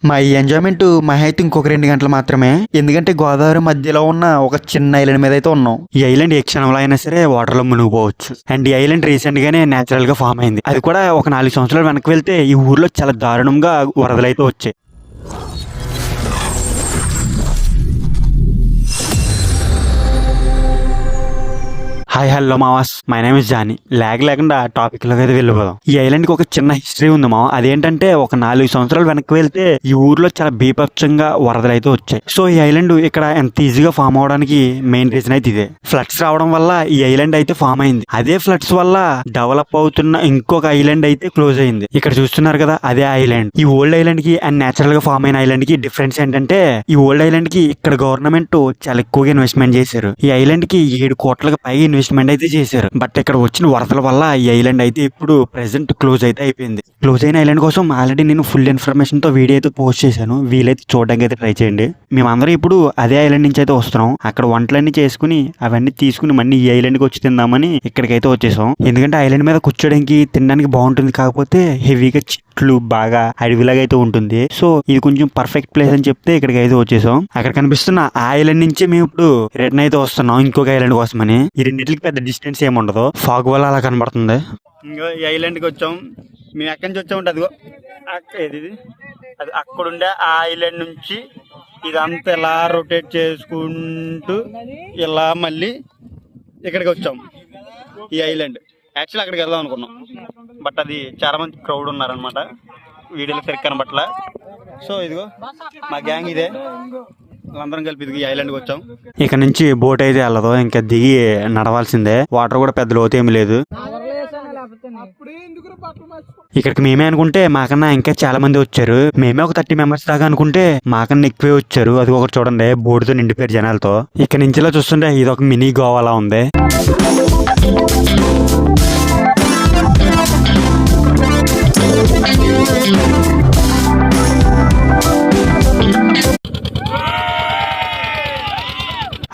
మా ఈ ఎంజాయ్మెంట్ మా అయితే ఇంకొక 2 గంటలు మాత్రమే. ఎందుకంటే గోదావరి మధ్యలో ఉన్న ఒక చిన్న ఐలాండ్ మీద అయితే ఉన్నాం. ఈ ఐలాండ్ ఏ క్షణంలో అయినా సరే వాటర్ లో మునిగిపోవచ్చు. అండ్ ఈ ఐలాండ్ రీసెంట్ గానే నేచురల్ గా ఫామ్ అయింది. అది కూడా ఒక 4 సంవత్సరాలు వెనక్కి వెళ్తే ఈ ఊర్లో చాలా దారుణంగా వరదలైతే వచ్చాయి. హాయ్ హలో మావాస్, మై నేమ్ ఇస్ జానీ. లేకుండా టాపిక్ లోకి అయితే వెళ్ళిపోదాం. ఈ ఐలాండ్ కి ఒక చిన్న హిస్టరీ ఉంది మావ. అదేంటంటే ఒక 4 సంవత్సరాలు వెనక్కి వెళ్తే ఈ ఊర్లో చాలా బీభత్సంగా వరదలు అయితే వచ్చాయి. సో ఈ ఐలాండ్ ఇక్కడ ఎంత ఈజీగా ఫామ్ అవడానికి మెయిన్ రీజన్ అయితే ఇదే. ఫ్లడ్స్ రావడం వల్ల ఈ ఐలాండ్ అయితే ఫామ్ అయింది. అదే ఫ్లడ్స్ వల్ల డెవలప్ అవుతున్న ఇంకొక ఐలాండ్ అయితే క్లోజ్ అయింది. ఇక్కడ చూస్తున్నారు కదా, అదే ఐలాండ్. ఈ ఓల్డ్ ఐలాండ్ కి అండ్ నేచురల్ గా ఫామ్ అయిన ఐలాండ్ కి డిఫరెన్స్ ఏంటంటే, ఈ ఓల్డ్ ఐలాండ్ కి ఇక్కడ గవర్నమెంట్ చాలా ఎక్కువగా ఇన్వెస్ట్మెంట్ చేశారు. ఈ ఐలాండ్ కి 7 కోట్లకు పైగా ఇన్వెస్ట్మెంట్ అయితే చేశారు. బట్ ఇక్కడ వచ్చిన వరదల వల్ల ఈ ఐలాండ్ అయితే ఇప్పుడు ప్రెసెంట్ క్లోజ్ అయితే అయిపోయింది. క్లోజ్ అయిన ఐలాండ్ కోసం ఆల్రెడీ నేను ఫుల్ ఇన్ఫర్మేషన్ తో వీడియో అయితే పోస్ట్ చేశాను. వీలైతే చూడడానికి అయితే ట్రై చేయండి. మేమందరం ఇప్పుడు అదే ఐలాండ్ నుంచి అయితే వస్తున్నాం. అక్కడ వంటలన్నీ చేసుకుని అవన్నీ తీసుకుని మళ్ళీ ఈ ఐలాండ్ కి వచ్చి తిందామని ఇక్కడికైతే వచ్చేసాం. ఎందుకంటే ఐలాండ్ మీద కూర్చోడానికి తినడానికి బాగుంటుంది, కాకపోతే హెవీగా చెట్లు బాగా అడవిలాగా అయితే ఉంటుంది. సో ఇది కొంచెం పర్ఫెక్ట్ ప్లేస్ అని చెప్తే ఇక్కడికి అయితే వచ్చేసాం. అక్కడ కనిపిస్తున్న ఆ ఐలాండ్ నుంచి మేము ఇప్పుడు రిటర్న్ అయితే వస్తున్నాం ఇంకొక ఐలాండ్ కోసమని. ఈ రెండింటికి పెద్ద డిస్టెన్స్ ఏమి ఉండదు, ఫాగ్ వల్ల అలా కనబడుతుంది. ఇంకో ఈ ఐలాండ్కి వచ్చాం. మేము ఎక్కడి నుంచి వచ్చామంటే అదిగో ఇది అది అక్కడుండే ఆ ఐలాండ్ నుంచి ఇదంతా ఇలా రొటేట్ చేసుకుంటూ ఇలా మళ్ళీ ఇక్కడికి వచ్చాం. ఈ ఐలాండ్ యాక్చువల్లీ అక్కడికి వెళ్దాం అనుకున్నాం, బట్ అది చాలా మంది క్రౌడ్ ఉన్నారనమాట. వీడియోలో సరిగ్గా కనబట్ల. సో ఇదిగో మా గ్యాంగ్ ఇదే, అందరం కలిపి ఈ ఐలాండ్కి వచ్చాం. ఇక్కడ నుంచి బోట్ అయితే వెళ్ళదు, ఇంకా దిగి నడవాల్సిందే. వాటర్ కూడా పెద్ద లోతు ఏమి లేదు. ఇక్కడికి మేమే అనుకుంటే మాకన్నా ఇంకా చాలా మంది వచ్చారు. మేమే ఒక 30 మెంబర్స్ దాకా అనుకుంటే మాకన్నా ఎక్కువే వచ్చారు. అది ఒకటి చూడండి, బోర్డుతో నిండిపోయారు జనాలతో. ఇక్కడ నుంచి ఇలా చూస్తుంటే ఇది ఒక మినీ గోవాలా ఉంది.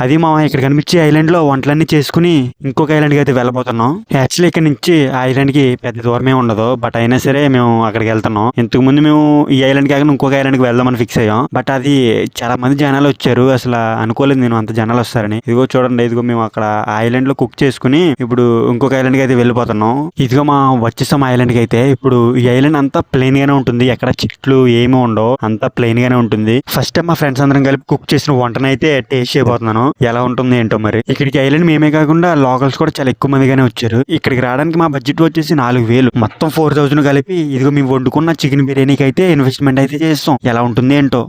అది మా ఇక్కడ కనిపించే ఐలాండ్ లో వంటలన్నీ చేసుకుని ఇంకొక ఐలాండ్ కి అయితే వెళ్ళబోతున్నాం. యాక్చువల్లీ ఇక్కడ నుంచి ఆ ఐలాండ్ కి పెద్ద దూరమే ఉండదు, బట్ అయినా సరే మేము అక్కడికి వెళ్తున్నాం. ఇంతకు ముందు మేము ఈ ఐలాండ్ కాకుండా ఇంకొక ఐలాండ్ కి వెళ్దామని ఫిక్స్ అయ్యాం. బట్ అది చాలా మంది జనాలు వచ్చారు, అసలు అనుకోలేదు నేను అంత జనాలు వస్తారని. ఇదిగో చూడండి, ఇదిగో మేము అక్కడ ఐలాండ్ లో కుక్ చేసుకుని ఇప్పుడు ఇంకొక ఐలాండ్ కి అయితే వెళ్ళిపోతున్నాం. ఇదిగో మా వచ్చేసాం ఐలాండ్ కి అయితే. ఇప్పుడు ఈ ఐలాండ్ అంతా ప్లెయిన్ గానే ఉంటుంది, ఎక్కడ చెట్లు ఏమి ఉండవు, అంతా ప్లెయిన్ గానే ఉంటుంది. ఫస్ట్ టైం మా ఫ్రెండ్స్ అందరం కలిపి కుక్ చేసిన వంటను అయితే టేస్ట్ చేయబోతున్నాను. ఎలా ఉంటుంది ఏంటో మరి. ఇక్కడికి ఐలాండ్ మేమే కాకుండా లోకల్స్ కూడా చాలా ఎక్కువ మందిగానే వచ్చారు. ఇక్కడికి రావడానికి మా బడ్జెట్ వచ్చేసి 4,000, మొత్తం 4,000 కలిపి ఇదిగో మేము వండుకున్న చికెన్ బిర్యానీకి అయితే ఇన్వెస్ట్మెంట్ అయితే చేస్తాం. ఎలా ఉంటుంది ఏంటో.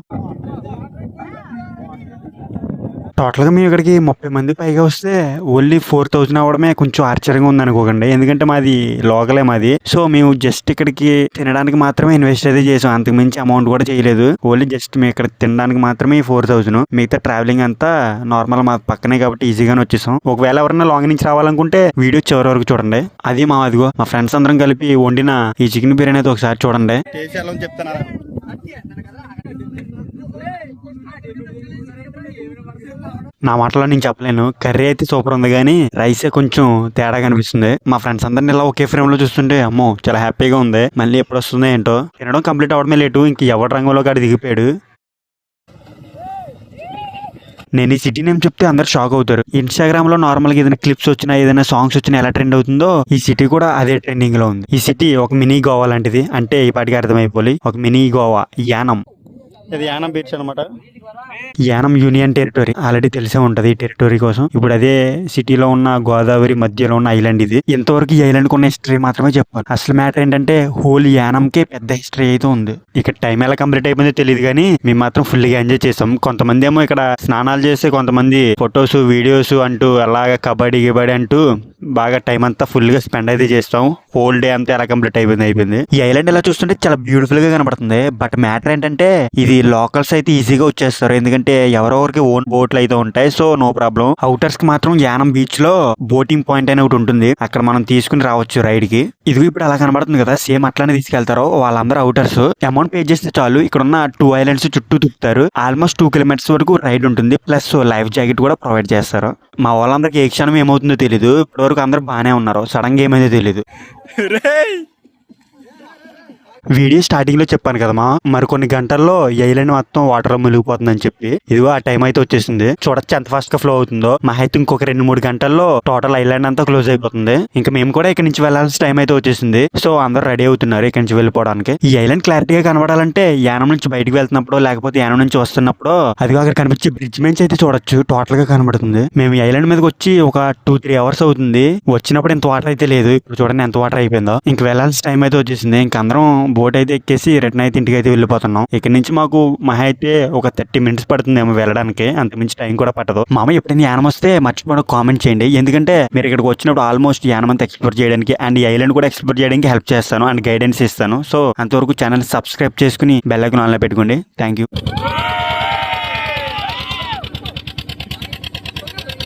టోటల్గా మేము ఇక్కడికి 30 మంది పైగా వస్తే ఓన్లీ 4,000 అవ్వడమే కొంచెం ఆశ్చర్యంగా ఉంది అనుకోకండి. ఎందుకంటే మాది లోకలే మాది. సో మేము జస్ట్ ఇక్కడికి తినడానికి మాత్రమే ఇన్వెస్ట్ అయితే చేసాం, అంతకు మించి అమౌంట్ కూడా చేయలేదు. ఓన్లీ జస్ట్ మేము ఇక్కడ తినడానికి మాత్రమే 4,000. మిగతా ట్రావెలింగ్ అంతా నార్మల్ మా పక్కనే కాబట్టి ఈజీగానే వచ్చేసాం. ఒకవేళ ఎవరైనా లాంగ్ నుంచి రావాలనుకుంటే వీడియో చివరి వరకు చూడండి. అది అదిగో మా ఫ్రెండ్స్ అందరం కలిపి వండిన ఈ చికెన్ బిర్యానీ అయితే ఒకసారి చూడండి. నా మాటలో నేను చెప్పలేను, కర్రీ అయితే సూపర్ ఉంది కానీ రైసే కొంచెం తేడా కనిపిస్తుంది. మా ఫ్రెండ్స్ అందరిని ఇలా ఒకే ఫ్రేమ్ లో చూస్తుంటే అమ్మో చాలా హ్యాపీగా ఉంది. మళ్ళీ ఎప్పుడు వస్తుందో ఏంటో. తినడం కంప్లీట్ అవడమే లేటు, ఇంక ఎవరి రంగంలో కాడి దిగిపోయాడు. నేను ఈ సిటీ నేమ్ చెప్తే అందరు షాక్ అవుతారు. ఇన్స్టాగ్రామ్ లో నార్మల్ గా ఏదైనా క్లిప్స్ వచ్చినా ఏదైనా సాంగ్స్ వచ్చినా ఎలా ట్రెండ్ అవుతుందో ఈ సిటీ కూడా అదే ట్రెండింగ్ లో ఉంది. ఈ సిటీ ఒక మినీ గోవా లాంటిది, అంటే ఈ పాటికి అర్థమైపోయి ఒక మినీ గోవా. యానం, ఇది యానం బీచ్ అనమాట. యానం యూనియన్ టెరిటరీ ఆల్రెడీ తెలిసే ఉంటది. ఈ టెరిటరీ కోసం ఇప్పుడు అదే సిటీలో ఉన్న గోదావరి మధ్యలో ఉన్న ఐలాండ్ ఇది. ఇంతవరకు ఈ ఐలాండ్ ఉన్న హిస్టరీ మాత్రమే చెప్పాలి. అసలు మ్యాటర్ ఏంటంటే హోల్ యానంకే పెద్ద హిస్టరీ అయితే ఉంది. ఇక్కడ టైం ఎలా కంప్లీట్ అయిపోయిందో తెలియదు కానీ మేము మాత్రం ఫుల్ గా ఎంజాయ్ చేసాం. కొంతమంది ఏమో ఇక్కడ స్నానాలు చేస్తే, కొంతమంది ఫొటోస్ వీడియోస్ అంటూ అలాగా కబడ్డీ అంటూ బాగా టైం అంతా ఫుల్ గా స్పెండ్ అయితే చేస్తాం. హోల్ డే అంతా ఎలా కంప్లీట్ అయిపోయింది. ఈ ఐలాండ్ ఎలా చూస్తుంటే చాలా బ్యూటిఫుల్ గా కనబడుతుంది. బట్ మ్యాటర్ ఏంటంటే ఇది లోకల్స్ అయితే ఈజీగా వచ్చేస్తారు, ఎందుకంటే ఎవరెవరికి ఓన్ బోట్లు అయితే ఉంటాయి. So no problem. అవుటర్స్ కి మాత్రం యానం బీచ్ లో బోటింగ్ పాయింట్ అనే ఒకటి ఉంటుంది, అక్కడ మనం తీసుకుని రావచ్చు రైడ్ కి. ఇది ఇప్పుడు అలా కనబడుతుంది కదా, సేమ్ అట్లానే తీసుకెళ్తారు. వాళ్ళందరూ అవుటర్స్ అమౌంట్ పే చేస్తే చాలు ఇక్కడ ఉన్న 2 ఐలాండ్స్ చుట్టూ తిప్పుతారు. ఆల్మోస్ట్ 2 కిలోమీటర్స్ వరకు రైడ్ ఉంటుంది, ప్లస్ లైఫ్ జాకెట్ కూడా ప్రొవైడ్ చేస్తారు. మా వాళ్ళందరికి ఏ క్షణం ఏమవుతుందో తెలీదు. ఇప్పటివరకు అందరూ బాగానే ఉన్నారు, సడన్ గా ఏమైందో తెలీదు. వీడియో స్టార్టింగ్ లో చెప్పాను కదమ్మా, మరికొన్ని గంటల్లో ఈ ఐలాండ్ మొత్తం వాటర్ లో మునిగిపోతుందని చెప్పి. ఇదిగో ఆ టైం అయితే వచ్చేసింది. చూడొచ్చు ఎంత ఫాస్ట్ గా ఫ్లో అవుతుందో. మా అయితే ఇంకొక 2-3 గంటల్లో టోటల్ ఐలాండ్ అంతా క్లోజ్ అయిపోతుంది. ఇంకా మేము కూడా ఇక్కడ నుంచి వెళ్లాల్సిన టైం అయితే వచ్చేసింది. సో అందరూ రెడీ అవుతున్నారు ఇక్కడ నుంచి వెళ్ళిపోవడానికి. ఈ ఐలాండ్ క్లారిటీగా కనబడాలంటే యానం నుంచి బయటకు వెళ్తున్నప్పుడు లేకపోతే యానం నుంచి వస్తున్నప్పుడు అదిగో అక్కడ కనిపించే బ్రిడ్జ్ నుంచి అయితే చూడొచ్చు టోటల్ గా కనబడుతుంది. మేము ఈ ఐలాండ్ మీదకి వచ్చి ఒక 2-3 అవర్స్ అవుతుంది. వచ్చినప్పుడు ఇంత వాటర్ అయితే లేదు. ఇప్పుడు చూడండి ఎంత వాటర్ అయిపోయిందో. ఇంక వెళ్లాల్సిన టైం అయితే వచ్చేసింది. ఇంక అందరం బోట్ అయితే ఎక్కేసి రిటర్న్ అయితే ఇంటికి అయితే వెళ్ళిపోతున్నాం. ఇక్కడ నుంచి మాకు మహా అయితే ఒక 30 minutes పడుతుంది ఏమో వెళ్ళడానికి. అంతమించి టైం కూడా పట్టదు. మామ ఎప్పుడైనా యానం వస్తే మర్చిపోవడం కామెంట్ చేయండి. ఎందుకంటే మీరు ఇక్కడికి వచ్చినప్పుడు ఆల్మోస్ట్ యానం అంతా ఎక్స్ప్లోర్ చేయడానికి అండ్ ఈ ఐలాండ్ కూడా ఎక్స్ప్లోర్ చేయడానికి హెల్ప్ చేస్తాను అండ్ గైడెన్స్ ఇస్తాను. సో అంతవరకు ఛానల్ సబ్స్క్రైబ్ చేసుకుని బెల్ ఐకాన్ ఆన్లో పెట్టుకోండి. Thank you.